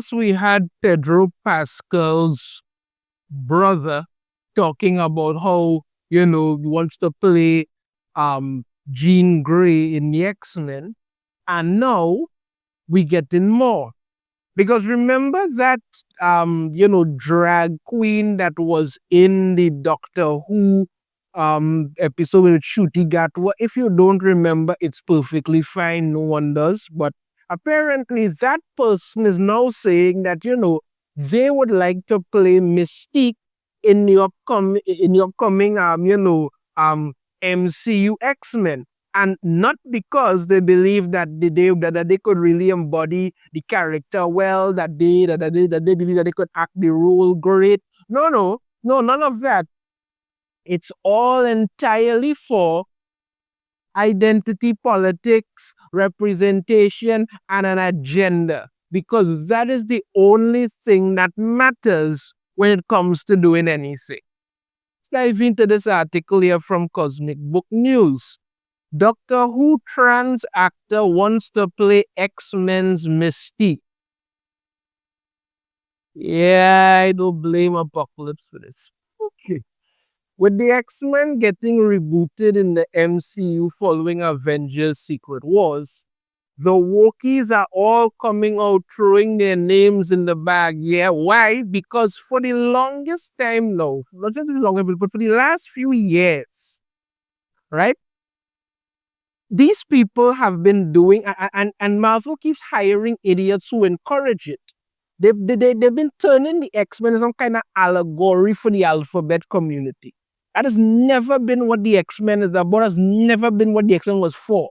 first we had Pedro Pascal's brother talking about how, he wants to play Jean Grey in the X-Men. And now we getting more. Because remember that, drag queen that was in the Doctor Who episode with Shooty Gatwa? If you don't remember, it's perfectly fine. No one does. But apparently that person is now saying that, they would like to play Mystique in the upcoming, MCU X-Men. And not because they believe that they could really embody the character well, that they believe that they could act the role great. No, none of that. It's all entirely for identity politics, representation, and an agenda. Because that is the only thing that matters when it comes to doing anything. Let's dive into this article here from Cosmic Book News. Doctor Who trans actor wants to play X-Men's Mystique. Yeah, I don't blame Apocalypse for this. Okay. With the X-Men getting rebooted in the MCU following Avengers Secret Wars, the Wokies are all coming out throwing their names in the bag. Yeah, why? Because for the longest time now, not just the longest, but for the last few years, right? These people have been doing, and Marvel keeps hiring idiots who encourage it. They've been turning the X-Men into some kind of allegory for the alphabet community. That has never been what the X-Men is about, has never been what the X-Men was for.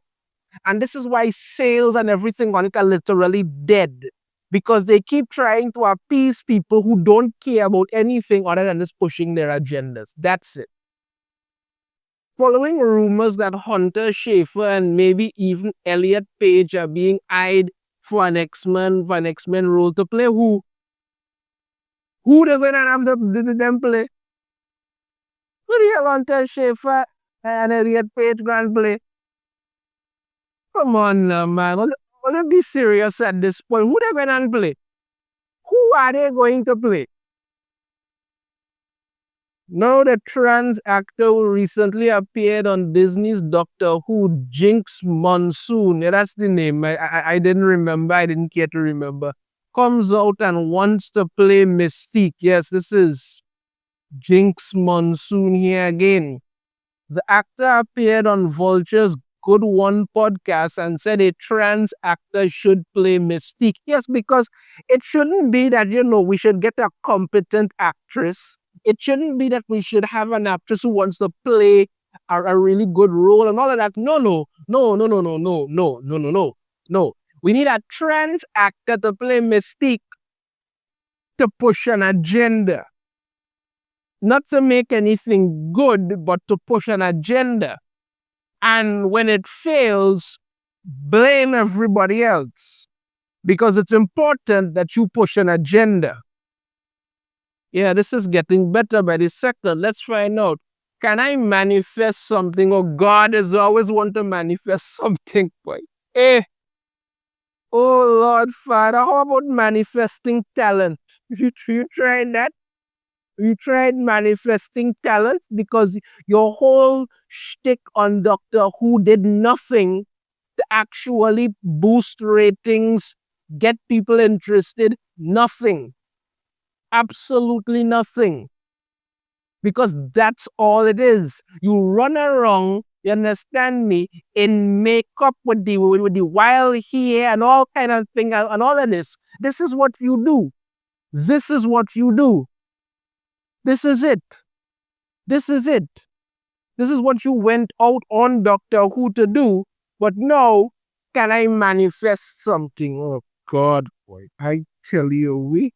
And this is why sales and everything on it are literally dead. Because they keep trying to appease people who don't care about anything other than just pushing their agendas. That's it. Following rumors that Hunter Schafer and maybe even Elliot Page are being eyed for an X-Men role to play, who they're going to have them play? Who the hell Hunter Schafer and Elliot Page going to play? Come on, man. Let's be serious at this point. Who they going to play? Who are they going to play? Now, the trans actor who recently appeared on Disney's Doctor Who, Jinkx Monsoon, yeah, that's the name. I didn't remember. I didn't care to remember. Comes out and wants to play Mystique. Yes, this is Jinkx Monsoon here again. The actor appeared on Vulture's Good One podcast and said a trans actor should play Mystique. Yes, because it shouldn't be that, we should get a competent actress. It shouldn't be that we should have an actress who wants to play a really good role and all of that. No. We need a trans actor to play Mystique to push an agenda. Not to make anything good, but to push an agenda. And when it fails, blame everybody else. Because it's important that you push an agenda. Yeah, this is getting better by the second. Let's find out. Can I manifest something? Oh, God is always want to manifest something, boy. Oh, Lord Father, how about manifesting talent? You tried that? You tried manifesting talent? Because your whole shtick on Doctor Who did nothing to actually boost ratings, get people interested. Nothing. Absolutely nothing. Because that's all it is. You run around, you understand me, in makeup with the wild hair and all kind of thing and all of this. This is what you do. This is what you do. This is it. This is it. This is what you went out on Doctor Who to do. But now, can I manifest something? Oh, God, boy. I tell you,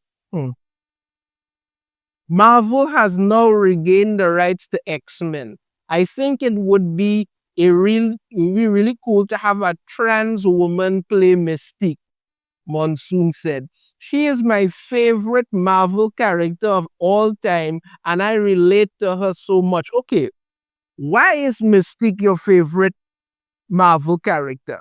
Marvel has now regained the rights to X-Men. I think it would be really cool to have a trans woman play Mystique, Monsoon said. She is my favorite Marvel character of all time, and I relate to her so much. Okay, why is Mystique your favorite Marvel character?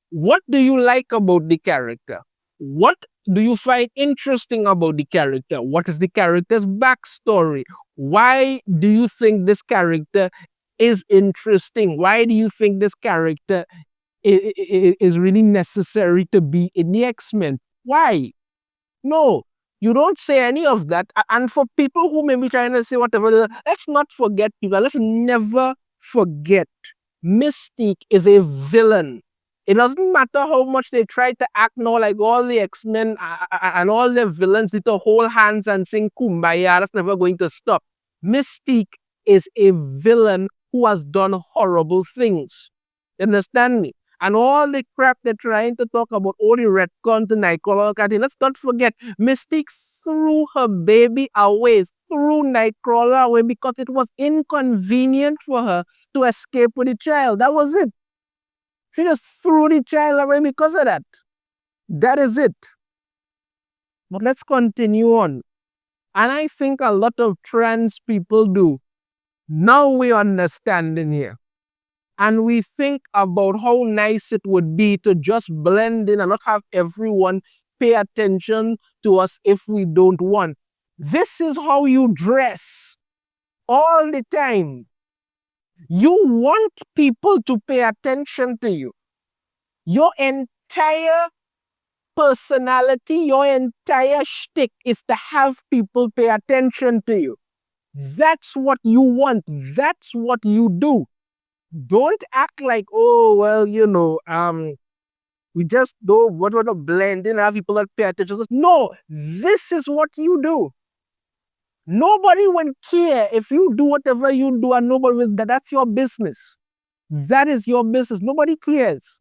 What do you like about the character? What do you find interesting about the character? What is the character's backstory? Why do you think this character is interesting? Why do you think this character is really necessary to be in the X-Men? Why? No, you don't say any of that. And for people who may be trying to say whatever, let's not forget people. Let's never forget Mystique is a villain. It doesn't matter how much they try to act now like all the X-Men and all the villains need to hold hands and sing Kumbaya. That's never going to stop. Mystique is a villain who has done horrible things. You understand me? And all the crap they're trying to talk about, all the retcon to Nightcrawler, let's not forget, Mystique threw her baby away, threw Nightcrawler away because it was inconvenient for her to escape with the child. That was it. She just threw the child away because of that. That is it. But let's continue on. And I think a lot of trans people do. Now we understand in here. And we think about how nice it would be to just blend in and not have everyone pay attention to us if we don't want. This is how you dress all the time. You want people to pay attention to you. Your entire personality, your entire shtick is to have people pay attention to you. That's what you want. That's what you do. Don't act like, oh, well, we just don't want to blend in and have people that pay attention. No, this is what you do. Nobody will care if you do whatever you do and nobody will, that's your business. That is your business. Nobody cares.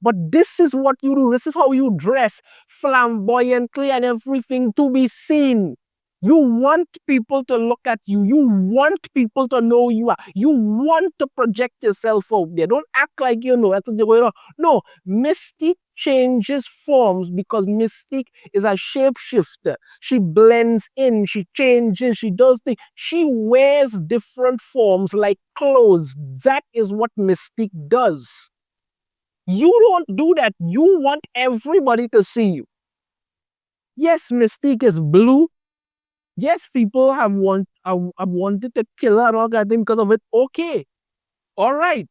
But this is what you do. This is how you dress flamboyantly and everything to be seen. You want people to look at you. You want people to know you are. You want to project yourself out there. Don't act like you know that's what you're going on. No, Mystique changes forms because Mystique is a shapeshifter. She blends in, she changes, she does things. She wears different forms like clothes. That is what Mystique does. You don't do that. You want everybody to see you. Yes, Mystique is blue. Yes, people have wanted to kill her and all that thing because of it. Okay. All right.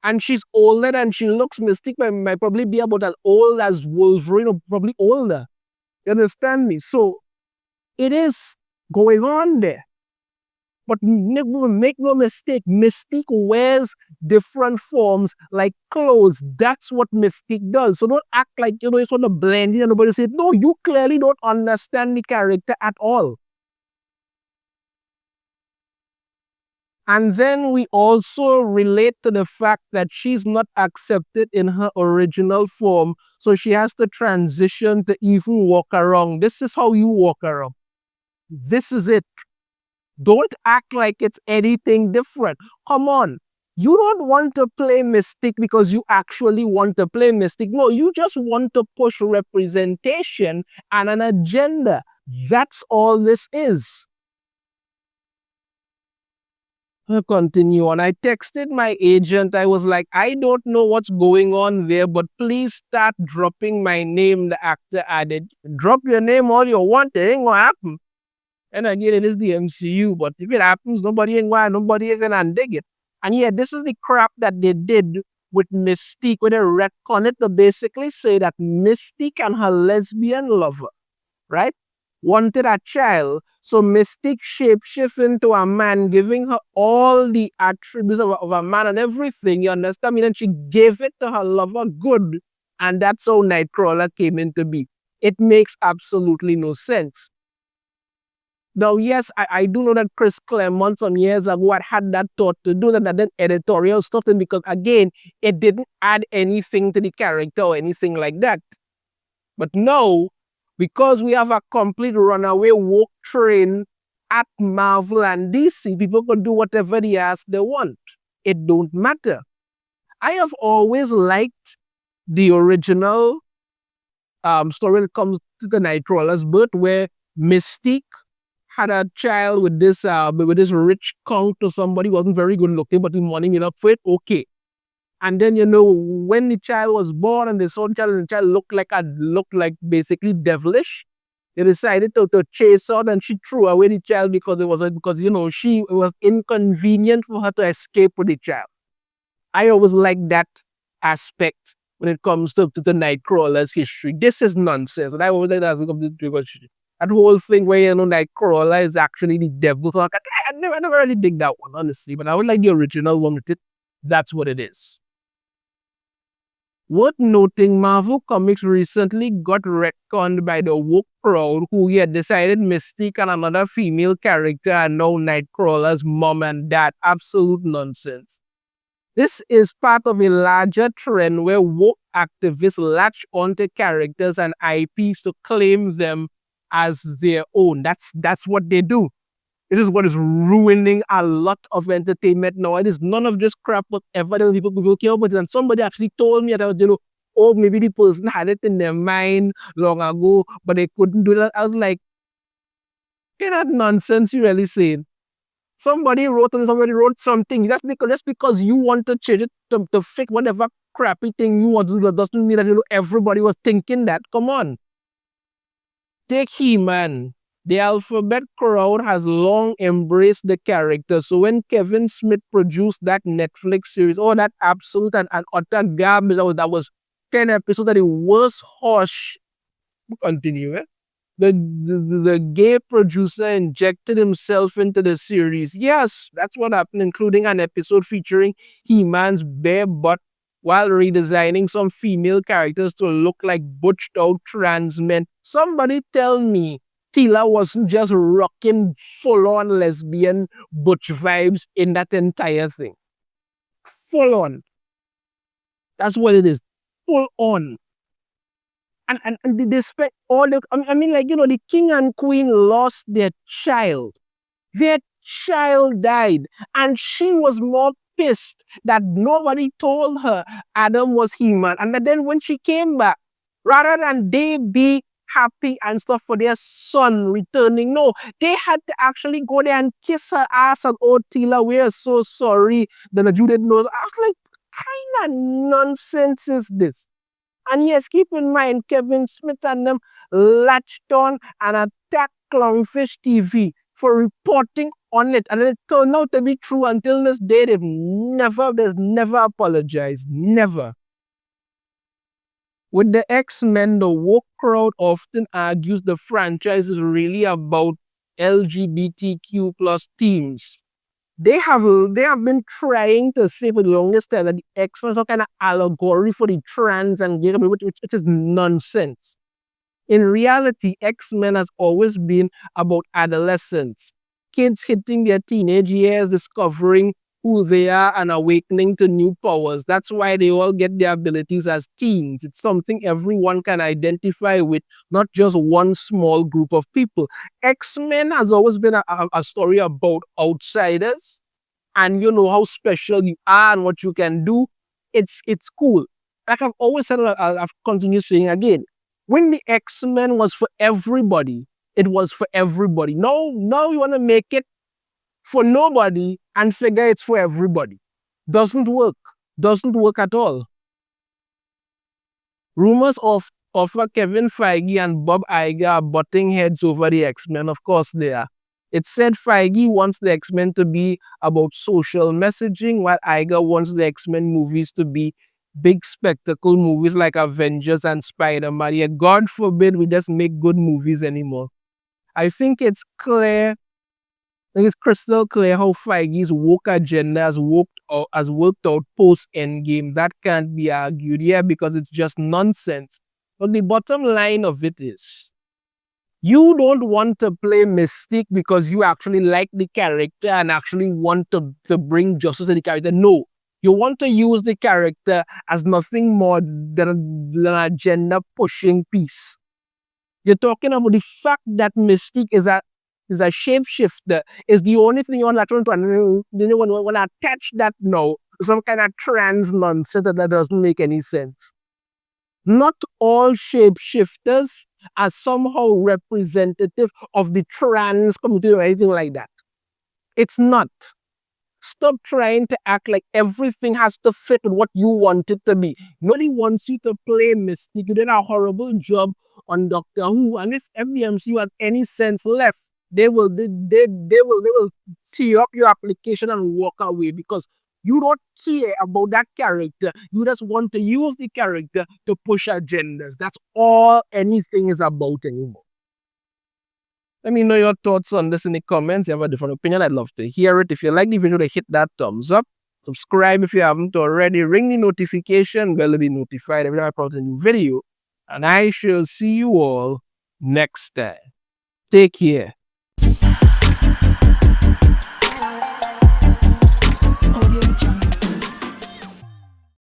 And she's older and she looks Mystique might probably be about as old as Wolverine or probably older. You understand me? So it is going on there. But make no mistake, Mystique wears different forms like clothes. That's what Mystique does. So don't act like, it's want to blend in and nobody say, no, you clearly don't understand the character at all. And then we also relate to the fact that she's not accepted in her original form. So she has to transition to even walk around. This is how you walk around. This is it. Don't act like it's anything different. Come on. You don't want to play Mystique because you actually want to play Mystique. No, you just want to push representation and an agenda. That's all this is. I'll continue on. I texted my agent. I was like, I don't know what's going on there, but please start dropping my name, the actor added. Drop your name all you want. It ain't gonna happen. And again, it is the MCU, but if it happens, nobody ain't gonna dig it. And yeah, this is the crap that they did with Mystique, where they retcon it to basically say that Mystique and her lesbian lover, right, wanted a child. So Mystique shapeshift into a man, giving her all the attributes of a man and everything. You understand me? Then she gave it to her lover good. And that's how Nightcrawler came into being. It makes absolutely no sense. Now, yes, I do know that Chris Claremont some years ago had that thought to do that, and then editorial stuff, because again, it didn't add anything to the character or anything like that. But now, because we have a complete runaway woke train at Marvel and DC, people can do whatever they ask they want. It don't matter. I have always liked the original story that comes to the Nightcrawler's birth, where Mystique had a child with this rich count or somebody who wasn't very good looking, but he money enough for it. Okay. And then, you know, when the child was born and they saw the child and the child looked like basically devilish, they decided to chase out and she threw away the child because because, you know, it was inconvenient for her to escape with the child. I always like that aspect when it comes to the Nightcrawler's history. This is nonsense. And I always like that because that whole thing where, you know, Nightcrawler is actually the devil. So I never really dig that one, honestly. But I would like the original one with it. That's what it is. Worth noting, Marvel Comics recently got retconned by the woke crowd who had decided Mystique and another female character are now Nightcrawler's mom and dad. Absolute nonsense. This is part of a larger trend where woke activists latch onto characters and IPs to claim them as their own. That's what they do. This is what is ruining a lot of entertainment now. It is none of this crap whatever the people care about it. And somebody actually told me that, you know, oh, maybe the person had it in their mind long ago, but they couldn't do that. I was like, you know, that nonsense you really saying. Somebody wrote something. Just because you want to change it to fit whatever crappy thing you want to do, that doesn't mean that, you know, everybody was thinking that. Come on. Take He-Man. The alphabet crowd has long embraced the character. So when Kevin Smith produced that Netflix series, oh, that absolute and utter garbage, that was 10 episodes, that it was harsh. Continue, eh? The gay producer injected himself into the series. Yes, that's what happened, including an episode featuring He-Man's bare butt while redesigning some female characters to look like butched out trans men. Somebody tell me Tila wasn't just rocking full-on lesbian butch vibes in that entire thing. Full on. That's what it is. Full on. And they spent all the, I mean, like, you know, the king and queen lost their child. Their child died. And she was more pissed that nobody told her Adam was He-Man. And then when she came back, rather than they be happy and stuff for their son returning, no, they had to actually go there and kiss her ass and, oh, Tila, we are so sorry that you didn't know. I was like, kind of nonsense is this? And yes, keep in mind, Kevin Smith and them latched on and attacked Clownfish TV for reporting on it. And it turned out to be true until this day. They've never apologized. Never. With the X-Men, the woke crowd often argues the franchise is really about LGBTQ plus themes. They have been trying to say for the longest time that the X-Men are some kind of allegory for the trans and gay community, which is nonsense. In reality, X-Men has always been about adolescents, kids hitting their teenage years, discovering who they are and awakening to new powers. That's why they all get their abilities as teens. It's something everyone can identify with, not just one small group of people. X-Men has always been a story about outsiders and, you know, how special you are and what you can do. It's cool. Like I've always said, I've continued saying again, when the X-Men was for everybody, it was for everybody. Now we want to make it for nobody and figure it's for everybody. Doesn't work. Doesn't work at all. Rumors of Kevin Feige and Bob Iger are butting heads over the X-Men. Of course they are. It said Feige wants the X-Men to be about social messaging, while Iger wants the X-Men movies to be big spectacle movies like Avengers and Spider-Man. Yeah, God forbid we just make good movies anymore. I think it's clear, it's crystal clear how Feige's woke agenda has worked out post-Endgame. That can't be argued. Yeah, because it's just nonsense. But the bottom line of it is, you don't want to play Mystique because you actually like the character and actually want to bring justice to the character. No. You want to use the character as nothing more than an agenda-pushing piece. You're talking about the fact that Mystique is a shapeshifter, is the only thing you want to want to attach that now to some kind of trans nonsense that doesn't make any sense. Not all shapeshifters are somehow representative of the trans community or anything like that. It's not. Stop trying to act like everything has to fit with what you want it to be. Nobody wants you to play Mystique. You did a horrible job on Doctor Who, and if MCU has any sense left, they will tear up your application and walk away because you don't care about that character. You just want to use the character to push agendas. That's all anything is about anymore. Let me know your thoughts on this in the comments. If you have a different opinion, I'd love to hear it. If you like the video, hit that thumbs up. Subscribe if you haven't already. Ring the notification bell to be notified every time I post a new video. And I shall see you all next time. Take care.